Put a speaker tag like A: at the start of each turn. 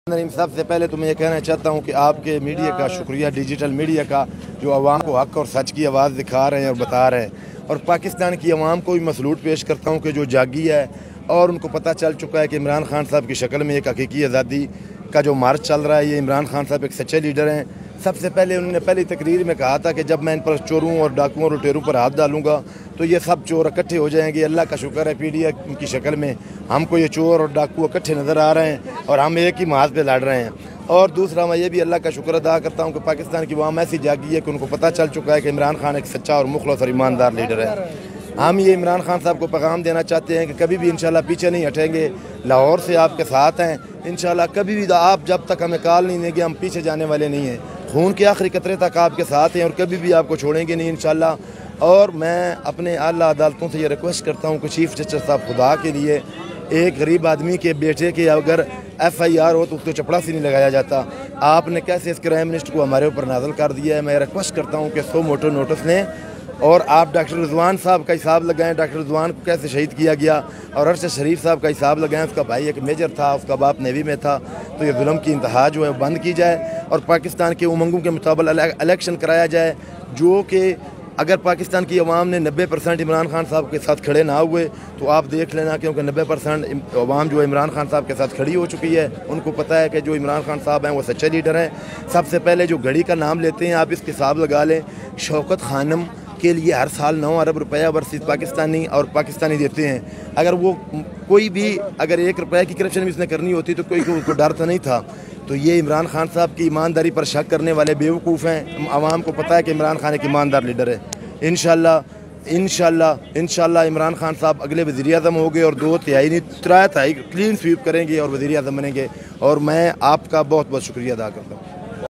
A: नरीम, सबसे पहले तो मैं ये कहना चाहता हूँ कि आपके मीडिया का शुक्रिया, डिजिटल मीडिया का, जो आवाम को हक और सच की आवाज़ दिखा रहे हैं और बता रहे हैं। और पाकिस्तान की आवाम को भी मसलूट पेश करता हूँ कि जो जागी है और उनको पता चल चुका है कि इमरान खान साहब की शक्ल में एक हकीकी आज़ादी का जो मार्च चल रहा है, ये इमरान खान साहब एक सच्चे लीडर हैं। सबसे पहले उन्होंने पहली तकरीर में कहा था कि जब मैं इन पर चोरों और डाकुओं और लुटेरों पर हाथ डालूंगा तो ये सब चोर इकट्ठे हो जाएंगे। अल्लाह का शुक्र है, पीडीए की शक्ल में हमको ये चोर और डाकू इकट्ठे नज़र आ रहे हैं और हम एक ही महाज पे लड़ रहे हैं। और दूसरा, मैं ये भी अल्लाह का शुक्र अदा करता हूँ कि पाकिस्तान की आवाम ऐसी जागी है कि उनको पता चल चुका है कि इमरान खान एक सच्चा और मुखलस और ईमानदार लीडर है। हम ये इमरान खान साहब को पैगाम देना चाहते हैं कि कभी भी इंशाल्लाह पीछे नहीं हटेंगे, लाहौर से आपके साथ हैं इंशाल्लाह। कभी भी आप जब तक हमें कॉल नहीं देंगे हम पीछे जाने वाले नहीं हैं। खून के आखिरी कतरे तक आपके साथ हैं और कभी भी आपको छोड़ेंगे नहीं इंशाल्लाह। और मैं अपने आला अदालतों से ये रिक्वेस्ट करता हूँ कि चीफ जस्टिस साहब, खुदा के लिए एक गरीब आदमी के बेटे के अगर FIR हो तो उसको चपड़ा से नहीं लगाया जाता। आपने कैसे इस क्राइम मिनिस्टर को हमारे ऊपर नाज़िल कर दिया है। मैं रिक्वेस्ट करता हूँ कि 100 मोटर नोटिस लें और आप डॉक्टर रिजवान साहब का हिसाब लगाएं, डॉक्टर रिजवान को कैसे शहीद किया गया, और अरशद शरीफ साहब का हिसाब लगाएं। उसका भाई एक मेजर था, उसका बाप नेवी में था। तो ये जुल्म की इंतहा जो है बंद की जाए और पाकिस्तान के उमंगों के मुताबिक इलेक्शन कराया जाए, जो कि अगर पाकिस्तान की अवाम ने 90% इमरान खान साहब के साथ खड़े ना हुए तो आप देख लेना, क्योंकि 90% अवाम जो इमरान खान साहब के साथ खड़ी हो चुकी है। उनको पता है कि जो इमरान खान साहब हैं वो सच्चे लीडर हैं। सबसे पहले जो घड़ी का नाम लेते हैं, आप इसके हिसाब लगा लें, शौकत खानम के लिए हर साल 9 अरब रुपया वर्सेस पाकिस्तानी देते हैं। अगर वो कोई भी अगर 1 रुपये की करप्शन भी इसने करनी होती तो कोई को डर तो नहीं था। तो ये इमरान खान साहब की ईमानदारी पर शक करने वाले बेवकूफ़ हैं। आवाम को पता है कि इमरान खान एक ईमानदार लीडर है। इंशाल्लाह इमरान खान साहब अगले वज़ीर आज़म होंगे और 2 तिहाई नहीं 3 तिहाई क्लीन स्वीप करेंगे और वज़ीर आज़म बनेंगे। और मैं आपका बहुत बहुत शुक्रिया अदा करता हूँ।